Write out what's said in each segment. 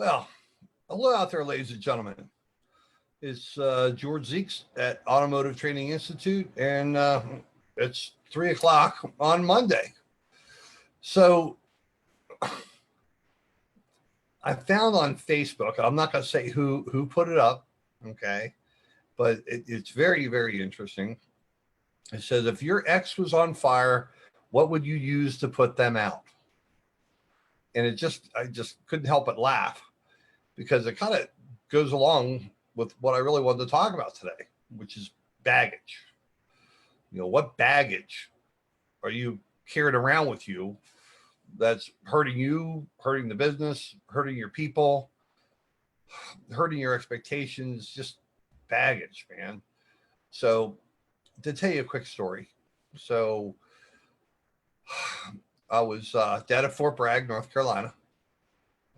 Well, hello out there, ladies and gentlemen. It's George Zeeks at Automotive Training Institute, and it's 3 o'clock on Monday. So I found on Facebook, I'm not going to say who put it up, okay, but it's very, very interesting. It says, if your ex was on fire, what would you use to put them out? And I just couldn't help but laugh because it kind of goes along with what I really wanted to talk about today, which is baggage. What baggage are you carrying around with you that's hurting you, hurting the business, hurting your people, hurting your expectations, just baggage, man. So to tell you a quick story. So I was down at Fort Bragg, North Carolina,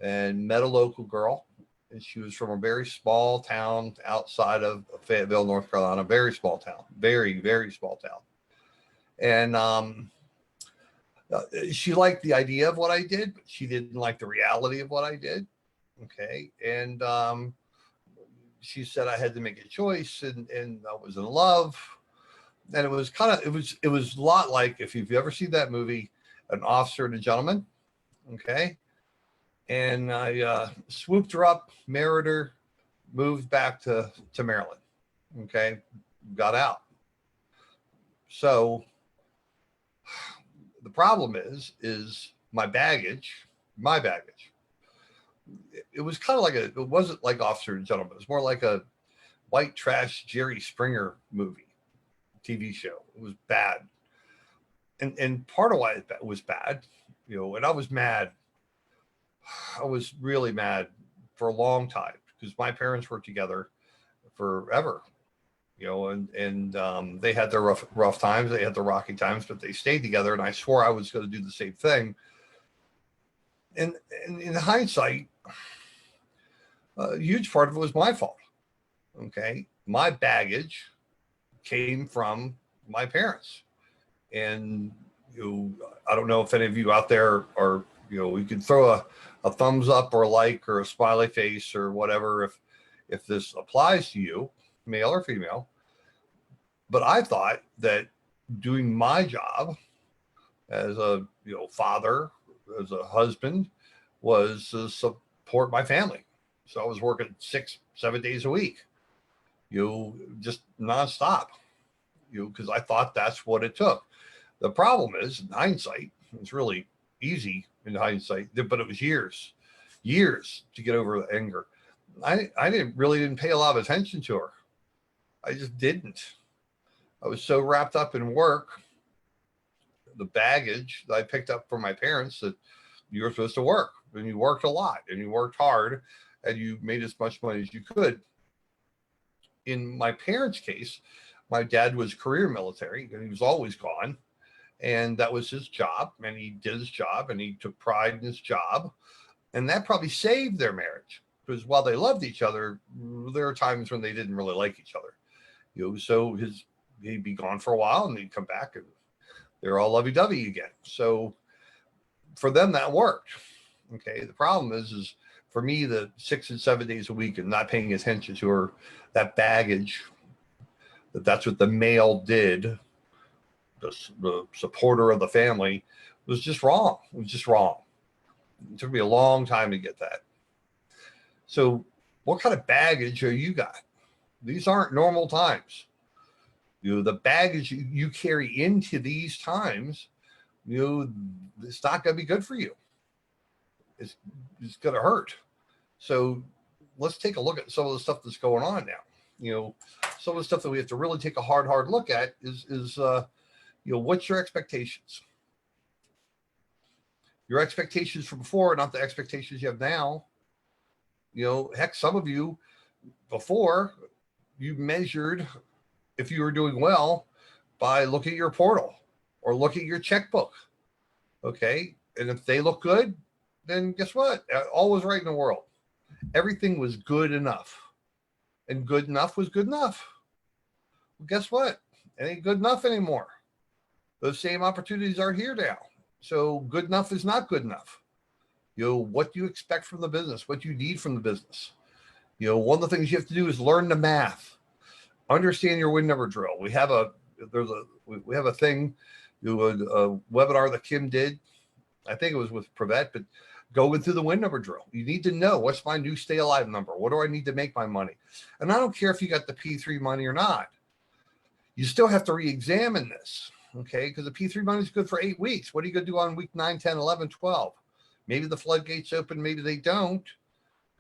and met a local girl. And she was from a very small town outside of Fayetteville, North Carolina. Very small town. Very, very small town. And she liked the idea of what I did, but she didn't like the reality of what I did. Okay. And she said I had to make a choice, and I was in love. And it was it was a lot like, if you've ever seen that movie, An Officer and a Gentleman. Okay. And I swooped her up, married her, moved back to Maryland. Okay. Got out. So the problem is my baggage. It was kind of like it wasn't like Officer and Gentleman. It was more like a white trash Jerry Springer movie, TV show. It was bad. And part of why it was bad, and I was mad. I was really mad for a long time because my parents were together forever, and they had their rough times. They had their rocky times, but they stayed together. And I swore I was going to do the same thing. And in hindsight, a huge part of it was my fault. Okay. My baggage came from my parents. And I don't know if any of you out there are, you can throw a thumbs up or a like or a smiley face or whatever if this applies to you, male or female. But I thought that doing my job as a father, as a husband, was to support my family. So I was working 6-7 days a week, just nonstop, because I thought that's what it took. The problem is, in hindsight, it's really easy in hindsight, but it was years to get over the anger. I didn't pay a lot of attention to her. I just didn't. I was so wrapped up in work, the baggage that I picked up from my parents, that you were supposed to work, and you worked a lot, and you worked hard, and you made as much money as you could. In my parents' case, my dad was career military, and he was always gone. And that was his job, and he did his job, and he took pride in his job. And that probably saved their marriage, because while they loved each other, there were times when they didn't really like each other. So he'd be gone for a while, and he'd come back, and they're all lovey-dovey again. So for them, that worked. Okay. The problem is for me, the 6 and 7 days a week and not paying attention to her, that baggage, that's what the male did, the supporter of the family, was just wrong. It was just wrong. It took me a long time to get that. So what kind of baggage are you got? These aren't normal times. The baggage you carry into these times, it's not going to be good for you. It's going to hurt. So let's take a look at some of the stuff that's going on now. Some of the stuff that we have to really take a hard look at is what's your expectations? Your expectations from before, not the expectations you have now. Heck, some of you before, you measured if you were doing well by looking at your portal or looking at your checkbook. Okay. And if they look good, then guess what? All was right in the world. Everything was good enough. And good enough was good enough. Well, guess what? It ain't good enough anymore. Those same opportunities are here now. So good enough is not good enough. What do you expect from the business? What do you need from the business? One of the things you have to do is learn the math, understand your win number drill. We have a thing, a webinar that Kim did. I think it was with Privet, but go into the win number drill. You need to know, what's my new stay alive number? What do I need to make my money? And I don't care if you got the P3 money or not. You still have to re-examine this, okay? Because the P3 money is good for 8 weeks. What are you going to do on week 9, 10, 11, 12? Maybe the floodgates open, maybe they don't.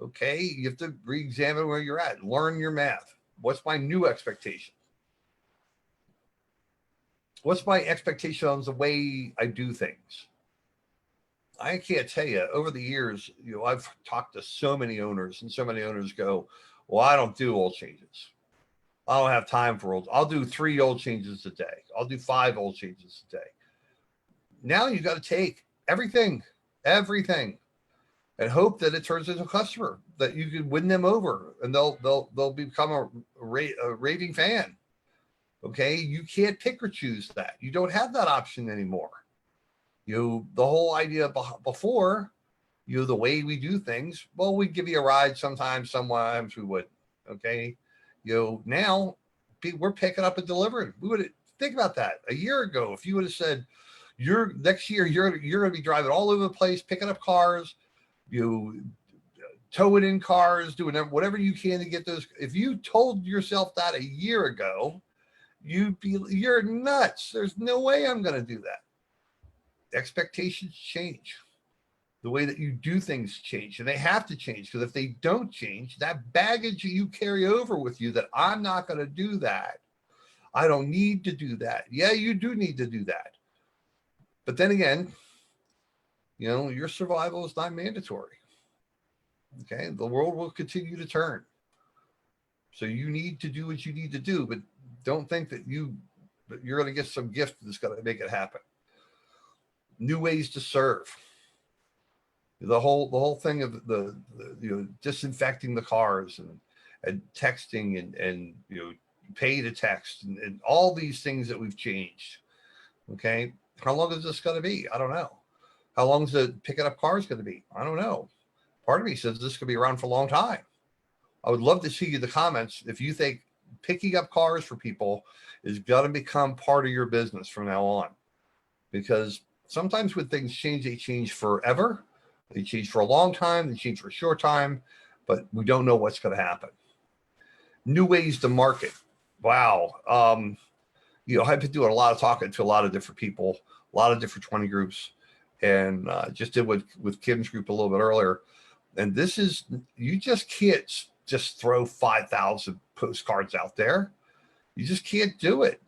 Okay, you have to re-examine where you're at. Learn your math. What's my new expectation? What's my expectation on the way I do things? I can't tell you, over the years, I've talked to so many owners, and so many owners go, well, I don't do oil changes. I don't have time for oil. I'll do 3 oil changes a day. I'll do 5 oil changes a day. Now you got to take everything, and hope that it turns into a customer, that you can win them over, and they'll become a raving fan. Okay, you can't pick or choose that. You don't have that option anymore. The whole idea before, the way we do things, well, we'd give you a ride sometimes we wouldn't. Okay, now we're picking up and delivering. We would think about that a year ago. If you would have said, next year you're going to be driving all over the place, picking up cars, towing in cars, doing whatever you can to get those. If you told yourself that a year ago, you're nuts. There's no way I'm going to do that. Expectations change. The way that you do things change, and they have to change, because if they don't change, that baggage you carry over with you, that I'm not going to do that. I don't need to do that. Yeah, you do need to do that. But then again, your survival is not mandatory. Okay, the world will continue to turn. So you need to do what you need to do, but don't think that you're going to get some gift that's going to make it happen. New ways to serve. The whole thing of the disinfecting the cars and texting and pay to text and all these things that we've changed. Okay, how long is this going to be? I don't know. How long is the picking up cars going to be? I don't know. Part of me says this could be around for a long time. I would love to see the comments if you think picking up cars for people is going to become part of your business from now on. Because sometimes when things change, they change forever. They change for a long time. They change for a short time. But we don't know what's going to happen. New ways to market. Wow. I've been doing a lot of talking to a lot of different people, a lot of different 20 groups, and just did with Kim's group a little bit earlier. And this is, you just can't just throw 5,000 postcards out there. You just can't do it.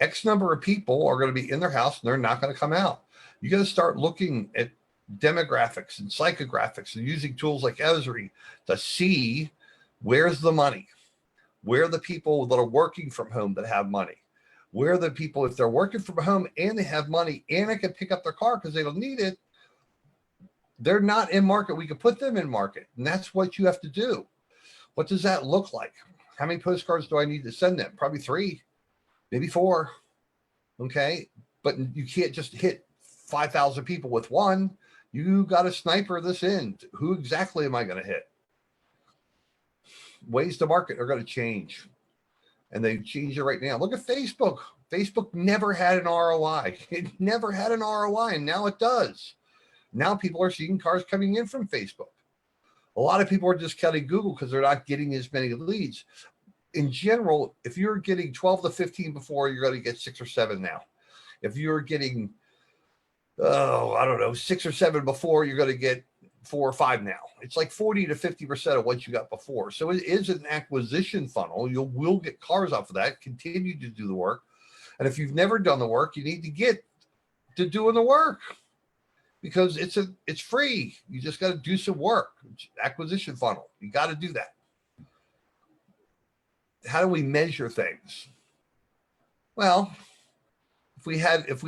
X number of people are going to be in their house and they're not going to come out. You got to start looking at demographics and psychographics and using tools like Esri to see where's the money, where are the people that are working from home that have money, where are the people, if they're working from home and they have money and they can pick up their car because they don't need it, they're not in market. We could put them in market, and that's what you have to do. What does that look like? How many postcards do I need to send them? Probably 3, maybe 4. Okay, but you can't just hit 5,000 people with one. You got to sniper this in. Who exactly am I going to hit? Ways to market are going to change, and they change it right now. Look at Facebook. Facebook never had an ROI. It never had an ROI, and now it does. Now people are seeing cars coming in from Facebook. A lot of people are discounting Google because they're not getting as many leads. In general, if you're getting 12 to 15 before, you're going to get 6 or 7 now. If you're getting, 6 or 7 before, you're going to get 4 or 5 now. It's like 40 to 50% of what you got before. So it is an acquisition funnel. You will get cars off of that. Continue to do the work. And if you've never done the work, you need to get to doing the work. Because it's free. You just got to do some work. Acquisition funnel. You got to do that. How do we measure things? Well, if we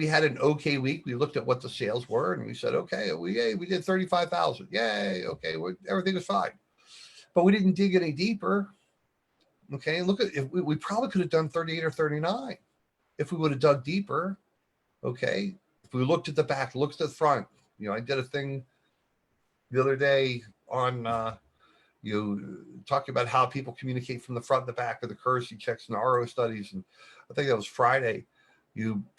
had an okay week, we looked at what the sales were and we said, okay, we did 35,000. Yay. Okay, everything was fine. But we didn't dig any deeper. Okay, look at, if we probably could have done 38 or 39 if we would have dug deeper. Okay, if we looked at the back, looked at the front. I did a thing the other day on you talking about how people communicate from the front and the back of the courtesy checks and RO studies, and I think that was Friday.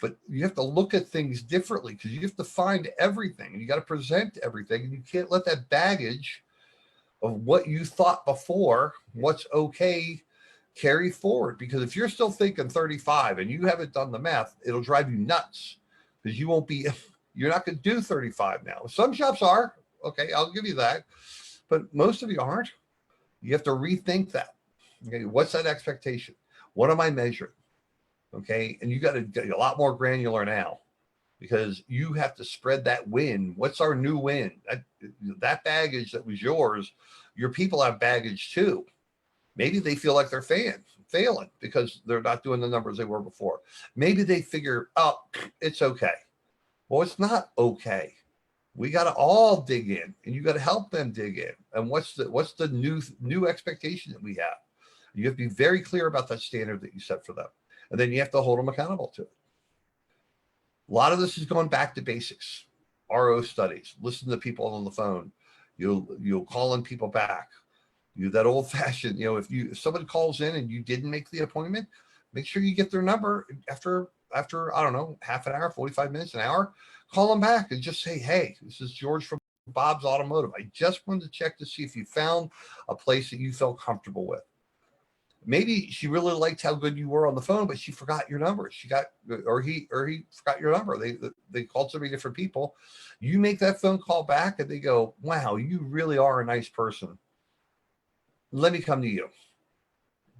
But you have to look at things differently because you have to find everything and you got to present everything, and you can't let that baggage of what you thought before, what's okay, carry forward. Because if you're still thinking 35 and you haven't done the math, it'll drive you nuts because you won't be, you're not going to do 35 now. Some shops are, okay, I'll give you that. But most of you aren't. You have to rethink that. Okay, what's that expectation? What am I measuring? Okay, and you got to get a lot more granular now because you have to spread that win. What's our new win? That baggage that was yours, your people have baggage too. Maybe they feel like they're failing because they're not doing the numbers they were before. Maybe they figure, oh, it's okay. Well, it's not okay. We got to all dig in, and you got to help them dig in. And what's the new expectation that we have? You have to be very clear about that standard that you set for them, and then you have to hold them accountable to it. A lot of this is going back to basics. RO studies. Listen to people on the phone. You'll call in people back. That old fashioned. If somebody calls in and you didn't make the appointment, make sure you get their number after I don't know, half an hour, 45 minutes, an hour. Call them back and just say, hey, this is George from Bob's Automotive. I just wanted to check to see if you found a place that you felt comfortable with. Maybe she really liked how good you were on the phone, but she forgot your number. He forgot your number. They called so many different people. You make that phone call back and they go, wow, you really are a nice person. Let me come to you.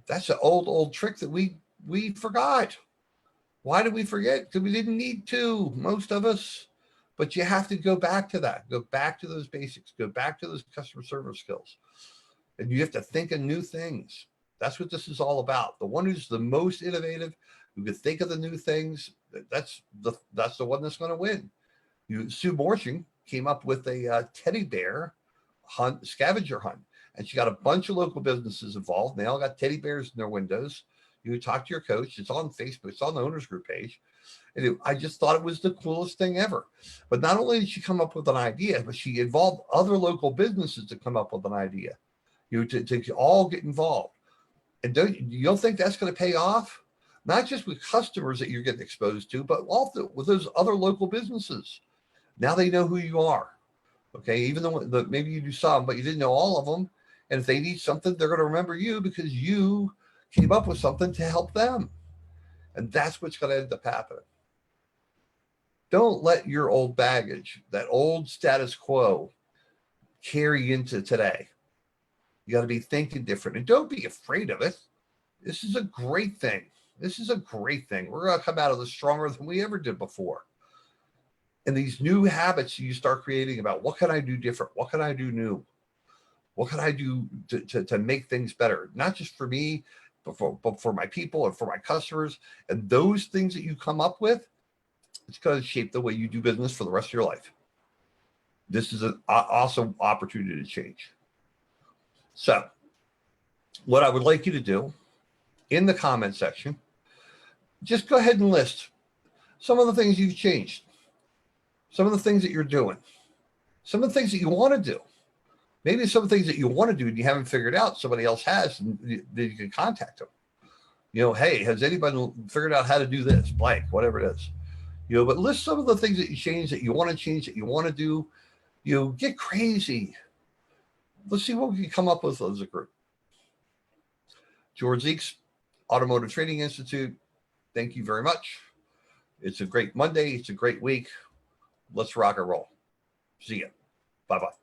That's an old trick that we forgot. Why did we forget? Because we didn't need to, most of us. But you have to go back to that. Go back to those basics. Go back to those customer service skills. And you have to think of new things. That's what this is all about. The one who's the most innovative, who can think of the new things, that's the one that's going to win. Sue Morshing came up with a teddy bear scavenger hunt. And she got a bunch of local businesses involved. They all got teddy bears in their windows. You talk to your coach. It's on Facebook. It's on the owners group page. And I just thought it was the coolest thing ever. But not only did she come up with an idea, but she involved other local businesses to come up with an idea. To all get involved. And you don't think that's going to pay off? Not just with customers that you're getting exposed to, but also with those other local businesses. Now they know who you are. Okay, even though maybe you do some, but you didn't know all of them. And if they need something, they're going to remember you because you came up with something to help them. And that's what's going to end up happening. Don't let your old baggage, that old status quo, carry into today. You got to be thinking different, and don't be afraid of it. This is a great thing. This is a great thing. We're going to come out of this stronger than we ever did before. And these new habits you start creating about what can I do different? What can I do new? What can I do to make things better? Not just for me, but for my people and for my customers. And those things that you come up with, it's going to shape the way you do business for the rest of your life. This is an awesome opportunity to change. So what I would like you to do in the comment section, just go ahead and list some of the things you've changed, some of the things that you're doing, some of the things that you want to do. Maybe some of the things that you want to do and you haven't figured out, somebody else has, and you can contact them. Hey, has anybody figured out how to do this, blank, whatever it is. But list some of the things that you change, that you want to change, that you want to do. Get crazy. Let's see what we can come up with as a group. George Zeeks, Automotive Training Institute. Thank you very much. It's a great Monday. It's a great week. Let's rock and roll. See ya. Bye-bye.